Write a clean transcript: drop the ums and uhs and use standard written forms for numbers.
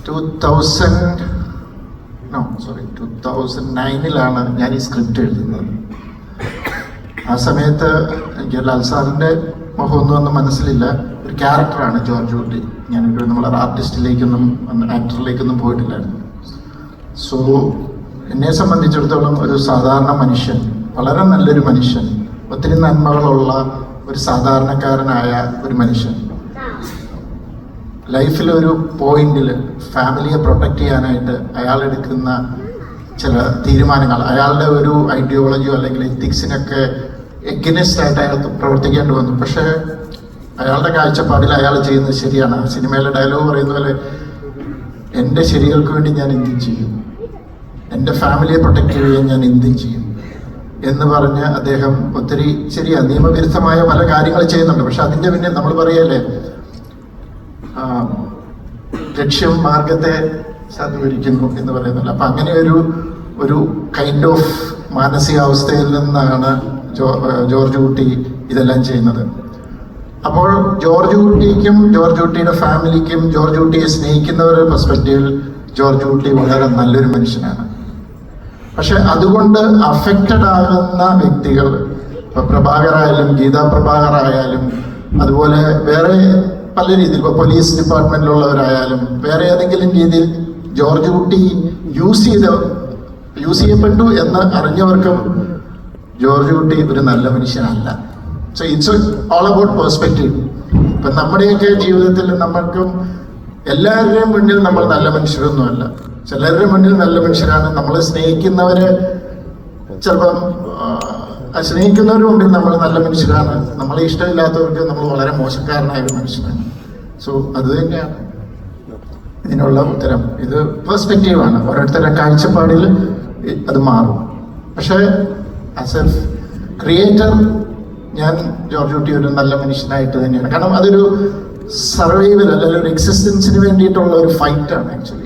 2009 ഞാൻ ഈ സ്ക്രിപ്റ്റ് എഴുതുന്നത്. ആ സമയത്ത് എനിക്ക് ലാൽ സാറിൻ്റെ മുഖമൊന്നും ഒന്നും മനസ്സിലില്ല. ഒരു ക്യാരക്ടറാണ് ജോർജ് കുട്ടി. ഞാനൊരു നമ്മളൊരു ആർട്ടിസ്റ്റിലേക്കൊന്നും ആക്ടറിലേക്കൊന്നും പോയിട്ടില്ലായിരുന്നു. സോ എന്നെ സംബന്ധിച്ചിടത്തോളം ഒരു സാധാരണ മനുഷ്യൻ, വളരെ നല്ലൊരു മനുഷ്യൻ, ഒത്തിരി നന്മകളുള്ള ഒരു സാധാരണക്കാരനായ ഒരു മനുഷ്യൻ, ലൈഫിലൊരു പോയിന്റിൽ ഫാമിലിയെ പ്രൊട്ടക്റ്റ് ചെയ്യാനായിട്ട് അയാൾ എടുക്കുന്ന ചില തീരുമാനങ്ങൾ, അയാളുടെ ഒരു ഐഡിയോളജിയോ അല്ലെങ്കിൽ എത്തിക്സിനൊക്കെ എഗനിസ്റ്റ് ആയിട്ട് അയാൾക്ക് പ്രവർത്തിക്കേണ്ടി വന്നു. പക്ഷേ അയാളുടെ കാഴ്ചപ്പാടിൽ അയാൾ ചെയ്യുന്നത് ശരിയാണ്. സിനിമയിലെ ഡയലോഗ് പറയുന്ന പോലെ, എൻ്റെ ശരികൾക്ക് വേണ്ടി ഞാൻ എന്തും ചെയ്യും, എൻ്റെ ഫാമിലിയെ പ്രൊട്ടക്റ്റ് ചെയ്യാൻ ഞാൻ എന്തും ചെയ്യും എന്ന് പറഞ്ഞ് അദ്ദേഹം ഒത്തിരി ശരിയാണ് നിയമവിരുദ്ധമായ പല കാര്യങ്ങൾ ചെയ്യുന്നുണ്ട്. പക്ഷെ അതിൻ്റെ പിന്നെ നമ്മൾ പറയല്ലേ, ലക്ഷ്യം മാർഗത്തെ സാധൂകരിക്കുന്നു എന്ന് പറയുന്നുണ്ട്. അപ്പം അങ്ങനെ ഒരു കൈൻഡ് ഓഫ് മാനസികാവസ്ഥയിൽ നിന്നാണ് ജോർജ് കുട്ടി ഇതെല്ലാം ചെയ്യുന്നത്. അപ്പോൾ ജോർജ് കുട്ടിക്കും ജോർജ് കുട്ടിയുടെ ഫാമിലിക്കും ജോർജ് കുട്ടിയെ സ്നേഹിക്കുന്നവരുടെ പെർസ്പെക്റ്റീവിൽ ജോർജ് കുട്ടി വളരെ നല്ലൊരു മനുഷ്യനാണ്. പക്ഷെ അതുകൊണ്ട് അഫക്റ്റഡ് ആകുന്ന വ്യക്തികൾ, ഇപ്പൊ പ്രഭാകറായാലും ഗീതാ പ്രഭാകറായാലും അതുപോലെ വേറെ പല രീതിയിൽ, ഇപ്പോൾ പോലീസ് ഡിപ്പാർട്ട്മെന്റിലുള്ളവരായാലും വേറെ ഏതെങ്കിലും രീതിയിൽ ജോർജ് കുട്ടി യൂസ് ചെയ്യപ്പെട്ടു എന്ന് അറിഞ്ഞവർക്കും ജോർജ് കുട്ടി ഒരു നല്ല മനുഷ്യനല്ല. So it's all about perspective. ഇപ്പം നമ്മുടെയൊക്കെ ജീവിതത്തിൽ നമ്മൾക്കും എല്ലാവരുടെയും മുന്നിൽ നമ്മൾ നല്ല മനുഷ്യരൊന്നുമല്ല. ചിലരുടെ മുന്നിൽ നല്ല മനുഷ്യരാണ്. നമ്മൾ സ്നേഹിക്കുന്നവര് ചിലപ്പം സ്നേഹിക്കുന്നവരുടെ മുമ്പിൽ നമ്മൾ നല്ല മനുഷ്യരാണ്. നമ്മളെ ഇഷ്ടമില്ലാത്തവർക്ക് നമ്മൾ വളരെ മോശക്കാരനായ ഒരു മനുഷ്യനാണ്. സോ അത് തന്നെയാണ് ഇതിനുള്ള ഉത്തരം. ഇത് പെർസ്പെക്റ്റീവാണ്. ഓരോരുത്തരുടെ കാഴ്ചപ്പാടിൽ അത് മാറും. പക്ഷേ ആസ് എ ക്രിയേറ്റർ ഞാൻ ജോർജ് കുട്ടി ഒരു നല്ല മനുഷ്യനായിട്ട് തന്നെയാണ്. കാരണം അതൊരു സർവൈവൽ അല്ലെങ്കിൽ ഒരു എക്സിസ്റ്റൻസിന് വേണ്ടിയിട്ടുള്ള ഒരു ഫൈറ്റാണ് ആക്ച്വലി.